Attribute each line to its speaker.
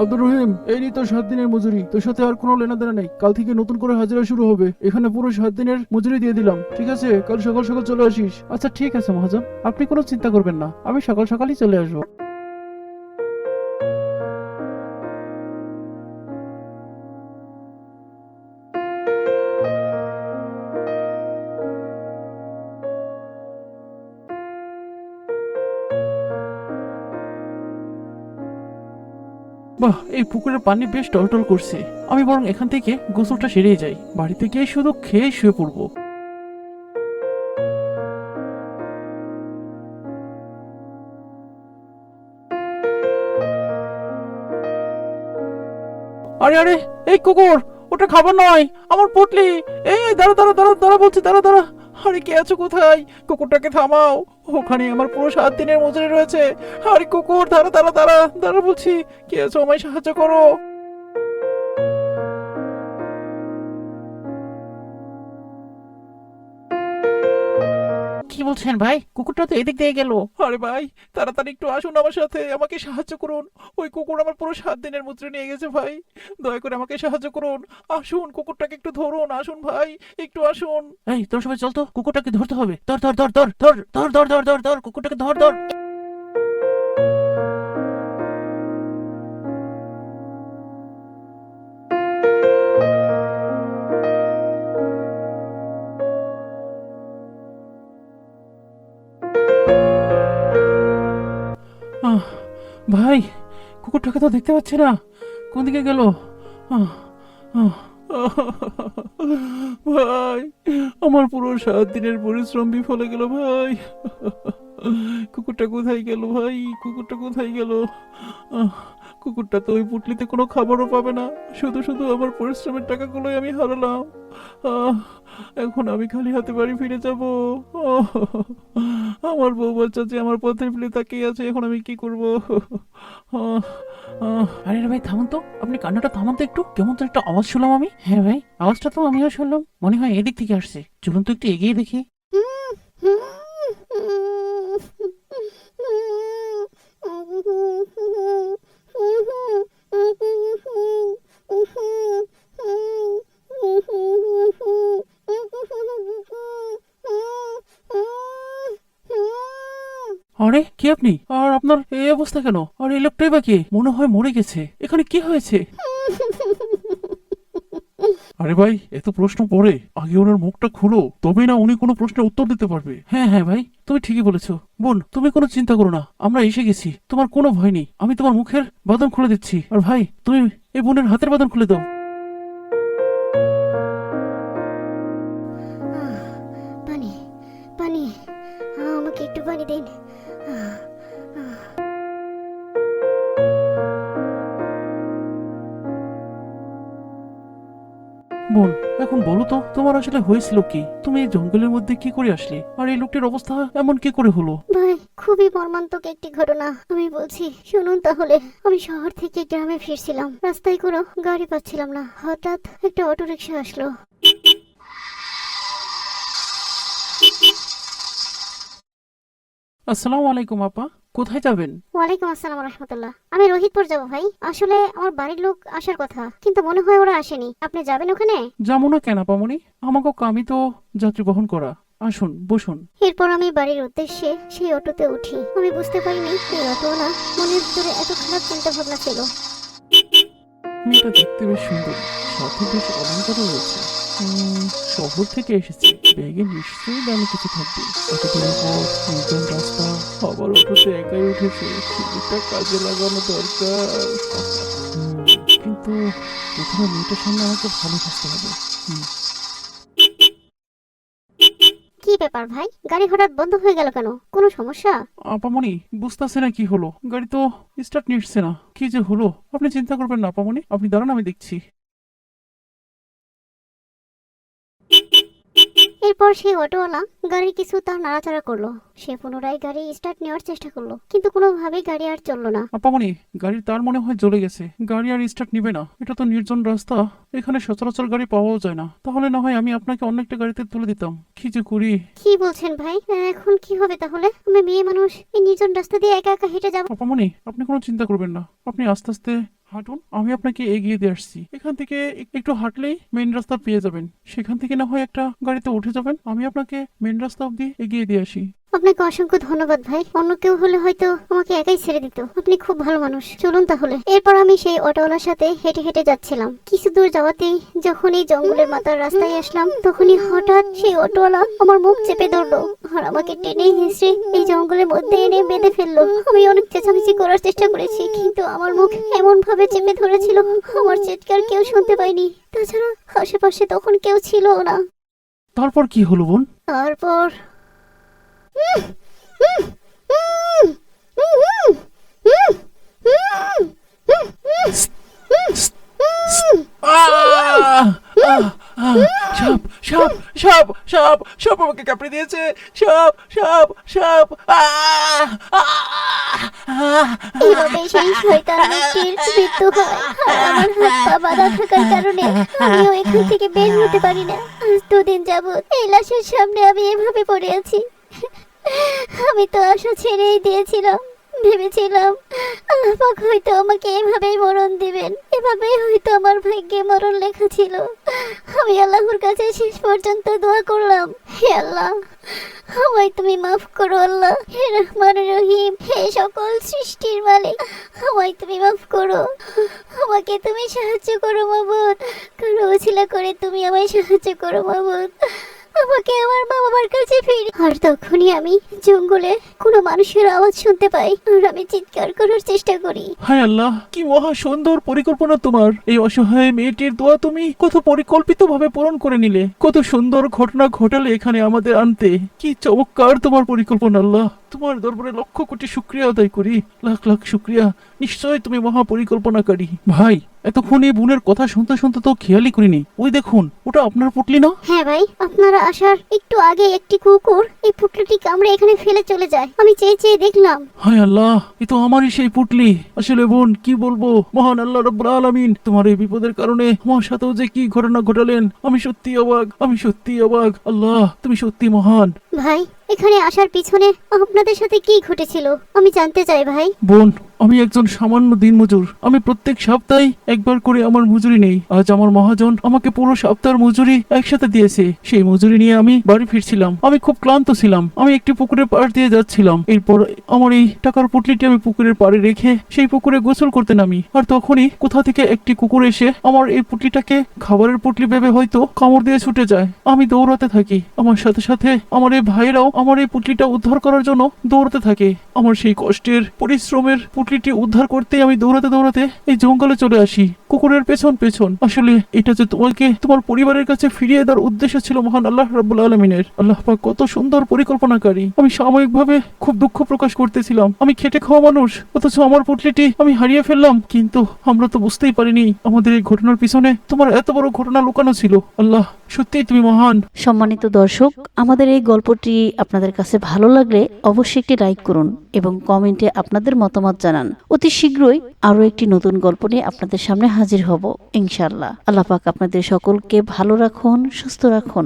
Speaker 1: আব্দুর রহিম, এই নিয়ে তোর 7 দিনের মজুরি। তোর সাথে আর কোনো লেনাদেনা নেই। কাল থেকে নতুন করে হাজিরা শুরু হবে। এখানে পুরো 7 দিনের মজুরি দিয়ে দিলাম, ঠিক আছে? কাল সকাল সকাল চলে আসিস।
Speaker 2: আচ্ছা ঠিক আছে মহাজন, আপনি কোনো চিন্তা করবেন না, আমি সকাল সকালই চলে আসবো। বাহ, এই পুকুরের পানি বেশ টলটল করছে। আমি বরং এখান থেকে গোসলটা সেরে যাই, বাড়িতে গিয়ে শুধু খেয়ে শুয়ে পড়বো। আরে আরে, এই কুকুর, ওটা খাবার নয়, আমার পটলি। এই দাঁড়া দাঁড়া দাঁড়া দাঁড়া বলছি, দাঁড়া দাঁড়া। আরে কে আছো কোথায়? কুকুরটাকে থামাও, ওখানে আমার পুরো 7 দিনের মজুরি রয়েছে। আরে কুকুর, দাঁড়া দাঁড়া দাঁড়া দাঁড়া বলছি, কে আছো, আমায় সাহায্য করো। কি বলছেন ভাই? কুকুরটা তো এদিক দিয়ে গেল। আরে ভাই, তাড়াতাড়ি একটু আসুন আমার সাথে, আমাকে সাহায্য করুন। ওই কুকুর আমার পুরো 7 দিনের মজুরি নিয়ে গেছে ভাই। দয়া করে আমাকে সাহায্য করুন। আসুন, কুকুরটাকে একটু ধরুন। আসুন ভাই, একটু আসুন। এই তোর সবাই চল তো, কুকুরটাকে ধরতে হবে। ধর ধর ধর ধর ধর ধর ধর ধর ধর ধর কুকুরটাকে ধর ধর। আহ, ভাই, কুকুরটাকে তো দেখতে পাচ্ছি না, কোন দিকে গেল? আহ, আহ, ভাই, আমার পুরো 7 দিনের পরিশ্রম বিফলে গেল ভাই। কুকুরটা কোথায় গেল ভাই? কুকুরটা কোথায় গেল? আহ, কুকুরটা তো ওই পুটলিতে কোনো খাবারও পাবে না। শুধু শুধু আমার পরিশ্রমের টাকাগুলোই আমি হারালাম। আহ, এখন আমি খালি হাতে বাড়ি ফিরে যাব। আহ, আমার বউ বাচ্চা যে আমার পথের ফেলে তাকিয়ে আছে, এখন আমি কি করব? আরে ভাই থামুন তো, আপনি কান্নাটা থামান তো একটু। কেমন তো একটা আওয়াজ শুনলাম আমি। হ্যাঁ ভাই, আওয়াজটা তো আমিও শুনলাম, মনে হয় এদিক থেকে আসছে। চলুন তো একটু এগিয়ে দেখি। আরে কি আপনি? আর আপনার এই অবস্থা কেন? আর এই লোকটাই বা কে? মনে হয় মরে গেছে। এখানে কি হয়েছে? আরে ভাই, এত প্রশ্ন পড়ে, আগে ওনার মুখটা খুলো, তবেই না উনি কোনো প্রশ্নের উত্তর দিতে পারবে। হ্যাঁ হ্যাঁ ভাই, তুমি ঠিকই বলেছো। বোন, তুমি কোনো চিন্তা করো না, আমরা এসে গেছি। তোমার কোনো ভয় নেই, আমি তোমার মুখের বাঁধন খুলে দিচ্ছি। আর ভাই, তুমি এই বোনের হাতের বাঁধন খুলে দাও।
Speaker 3: পানি, পানি, আমাকে একটু পানি দিন।
Speaker 2: বোন, এখন বলো তো, তোমার আসলে হয়েছিল কি? তুমি এই জঙ্গলের মধ্যে কি করে আসলে? আর এই লোকটির অবস্থা এমন কি করে হলো?
Speaker 3: ভাই, খুবই মর্মান্তিক একটি ঘটনা আমি বলছি, শুনুন তাহলে। আমি শহর থেকে গ্রামে ফিরছিলাম, রাস্তায় কোনো গাড়ি পাচ্ছিলাম না। হঠাৎ একটা অটোরিকশা আসলো।
Speaker 2: আসসালামু আলাইকুম আপা, কোথায় যাবেন?
Speaker 3: ওয়ালাইকুম আসসালাম রহমতুল্লাহ। আমি রোহিতপুর যাব ভাই। আসলে আমার বাড়ির লোক আসার কথা, কিন্তু মনে হয় ওরা আসেনি। আপনি যাবেন ওখানে?
Speaker 2: যাবো না কেন আপামনি, আমাকে কামই তো যাত্রী বহন করা। আসুন বসুন।
Speaker 3: এরপর আমি বাড়ির উদ্দেশ্যে সেই অটোতে উঠি। আমি বুঝতে পারিনি এই অটোওয়ালা মনের ভিতরে এত খারাপ চিন্তা ভাবনা ছিল।
Speaker 2: মেয়েটা দেখতে বেশ সুন্দর, সাথে বেশ অলঙ্কারও রয়েছে। শহর থেকে এসেছে, ব্যাগে নিশ্চয়ই দামি কিছু থাকবে। এত দূরের পথ, নির্জন রাস্তা, আবার অটোতে একাই উঠেছে। সুযোগটা কাজে লাগানো দরকার। কিন্তু প্রথমে মেয়েটার সামনে আমাকে ভালো থাকতে হবে।
Speaker 3: কি ব্যাপার ভাই, গাড়ি হঠাৎ বন্ধ হয়ে গেল কেন? কোনো সমস্যা?
Speaker 2: আপামনি, বুঝতেছে না কি হলো, গাড়ি তো স্টার্ট নিচ্ছে না। কি যে হলো, আপনি চিন্তা করবেন না আপামনি, আপনি দাঁড়ান, আমি দেখছি।
Speaker 3: এরপর সেই অটোওয়ালা গাড়ির কিছু তার নাড়াচাড়া করলো। সে পুনরায় গাড়ি স্টার্ট নেওয়ার চেষ্টা করলো, কিন্তু কোনোভাবেই গাড়ি আর চললো না।
Speaker 2: আপামনি, গাড়ির তার মনে হয় জ্বলে গেছে, গাড়ি আর স্টার্ট নিবে না। এটা তো নির্জন রাস্তা, এখানে সচরাচর গাড়ি পাওয়াও যায় না। তাহলে না হয় আমি আপনাকে অন্য একটা গাড়িতে তুলে দিতাম। কি যে করি।
Speaker 3: কি বলছেন ভাই? এখন কি হবে তাহলে? আমি মেয়ে মানুষ, এই নির্জন রাস্তা দিয়ে একা একা হেঁটে যাব?
Speaker 2: আপামনি, আপনি কোনো চিন্তা করবেন না, আপনি আস্তে আস্তে হাঁটুন, আমি আপনাকে এগিয়ে দিয়ে আসছি। এখান থেকে একটু হাঁটলেই মেইন রাস্তা পেয়ে যাবেন। সেখান থেকে না হয় একটা গাড়িতে উঠে যাবেন, আমি আপনাকে মেইন রাস্তা অব্দি এগিয়ে দিয়ে আসি।
Speaker 3: আপনাকে অসংখ্য ধন্যবাদ ভাই। অন্য কেউ হলে হয়তো আমাকে একাই ছেড়ে দিত। আপনি খুব ভালো মানুষ। চলুন তাহলে। এরপর আমি সেই অটোওয়ালার সাথে হেঁটে হেঁটে যাচ্ছিলাম। কিছু দূর যাওয়াতেই যখন এই জঙ্গলের মাথার রাস্তায় আসলাম, তখনই হঠাৎ সেই অটোওয়ালা আমার মুখ চেপে ধরলো আর আমাকে টেনে হিঁচড়ে এই জঙ্গলের মধ্যে এনে বেঁধে ফেললো। আমি অনেক চেঁচামেচি করার চেষ্টা করেছি, কিন্তু আমার মুখ এমন ভাবে চেপে ধরেছিল আমার চিৎকার কেউ শুনতে পায়নি। তাছাড়া আশেপাশে তখন কেউ ছিল না।
Speaker 2: তারপর কি হলো বোন?
Speaker 3: তারপর
Speaker 2: সাপ সাপ সাপ সাপ সাপ আমাকে কামড়ে দিয়েছে। সাপ সাপ সাপ।
Speaker 3: এভাবে সেই শয়তান ব্যক্তির মৃত্যু হয়। আর আমার হাত পা বাঁধা থাকার কারণে আমিও এখান থেকে বের হতে পারি না। আজ 2 দিন যাবত এই লাশের সামনে আমি এভাবে পড়ে আছি। আমি তো আশা ছেড়েই দিয়েছিলাম। ভেবেছিলাম আল্লাহ পাক হয়তো আমাকে এভাবেই মরণ দিবেন, এভাবেই হয়তো আমার ভাগ্যে মরণ লেখা ছিল। আমি আল্লাহর কাছে শেষ পর্যন্ত দোয়া করলাম, হে আল্লাহ আমায় তুমি মাফ করো আল্লাহ, হে রহমান রহিম, হে সকল সৃষ্টির মালিক, আমায় তুমি মাফ করো, আমাকে তুমি সাহায্য করো মাবুদ, কারো ওসিলা করে তুমি আমায় সাহায্য করো মাবুদ, আমাকে আমার মা বাবার কাছে ফিরে। আর তখনই আমি জঙ্গলে কোনো মানুষের আওয়াজ শুনতে পাই আর আমি চিৎকার করার চেষ্টা করি।
Speaker 2: হায় আল্লাহ, কি মহা সুন্দর পরিকল্পনা তোমার। এই অসহায় মেয়েটির দোয়া তুমি কত পরিকল্পিত ভাবে পূরণ করে নিলে। কত সুন্দর ঘটনা ঘটালে এখানে আমাদের আনতে। কি চমৎকার তোমার পরিকল্পনা আল্লাহ। তোমার দরবারে লক্ষ কোটি শুকরিয়া আদায় করি, লাখ লাখ শুকরিয়া। নিশ্চয়ই তুমি মহা পরিকল্পনাকারী। ভাই, এতক্ষণ এই বোনের কথা শুনতে শুনতে তো খেয়ালই করিনি। ওই দেখুন, ওটা আপনার পুটলি না?
Speaker 3: হ্যাঁ ভাই, আপনারা আসার একটু আগে একটি কুকুর এই পুটলিটি কামড়ে এখানে ফেলে চলে যায়। আমি চেয়ে চেয়ে দেখলাম।
Speaker 2: হায় আল্লাহ, এ তো আমারই সেই পুটলি। আসলে বোন, কি বলবো, মহান আল্লাহ রাব্বুল আলামিন তোমার এই বিপদের কারণে আমার সাথেও যে কি ঘটনা ঘটালেন, আমি সত্যি অবাক, আমি সত্যি অবাক। আল্লাহ, তুমি সত্যি মহান।
Speaker 3: ভাই, এখানে আসার পিছনে আপনাদের সাথে কি ঘটেছিল আমি জানতে চাই ভাই।
Speaker 2: বোন, আমি একজন সামান্য দিনমজুর। আমি প্রত্যেক সপ্তাহে একবার করে আমার মজুরি নেই। আজ আমার মহাজন আমাকে পুরো সপ্তাহের মজুরি একসাথে দিয়েছে। সেই মজুরি নিয়ে আমি বাড়ি ফিরছিলাম। আমি খুব ক্লান্ত ছিলাম। আমি একটি পুকুরের পাড় দিয়ে যাচ্ছিলাম। এরপর আমার এই টাকার পুটলিটি আমি পুকুরের পাড়ে রেখে সেই পুকুরে গোসল করতে নামি। আর তখনই কোথা থেকে একটি কুকুর এসে আমার এই পুটলিটাকে খাবারের পুটলি ভেবে হয়তো কামড় দিয়ে ছুটে যায়। আমি দৌড়াতে থাকি। আমার সাথে সাথে আমার এই ভাইরাও আমার এই পুটলিটা উদ্ধার করার জন্য দৌড়াতে থাকে। আমার সেই কষ্টের পরিশ্রমের পুটলিটি উদ্ধার করতে আমি দৌড়াতে দৌড়াতে এই জঙ্গলে চলে আসি, কুকুরের পেছন পেছন। আসলে এটা যে তোমাকে তোমার পরিবারের কাছে ফিরিয়ে দেওয়ার উদ্দেশ্য ছিল মহান আল্লাহ রাব্বুল আলামিনের। আল্লাহ পাক কত সুন্দর পরিকল্পনাকারী। আমি সাময়িকভাবে খুব দুঃখ প্রকাশ করতেছিলাম। আমি খেটে খাওয়া মানুষ, অথচ আমার পুটলিটি আমি হারিয়ে ফেললাম। কিন্তু আমরা তো বুঝতেই পারিনি আমাদের এই ঘটনার পিছনে তোমার এত বড় ঘটনা লুকানো ছিল। আল্লাহ, সত্যিই তুমি মহান।
Speaker 4: সম্মানিত দর্শক, আমাদের এই গল্পটি আপনাদের কাছে ভালো লাগলে অবশ্যই একটি লাইক করুন এবং কমেন্টে আপনাদের মতামত জানান। অতি শীঘ্রই আরো একটি নতুন গল্প নিয়ে আপনাদের সামনে হাজির হব ইনশাআল্লাহ। আল্লাহ পাক আপনাদের সকলকে ভালো রাখুন, সুস্থ রাখুন।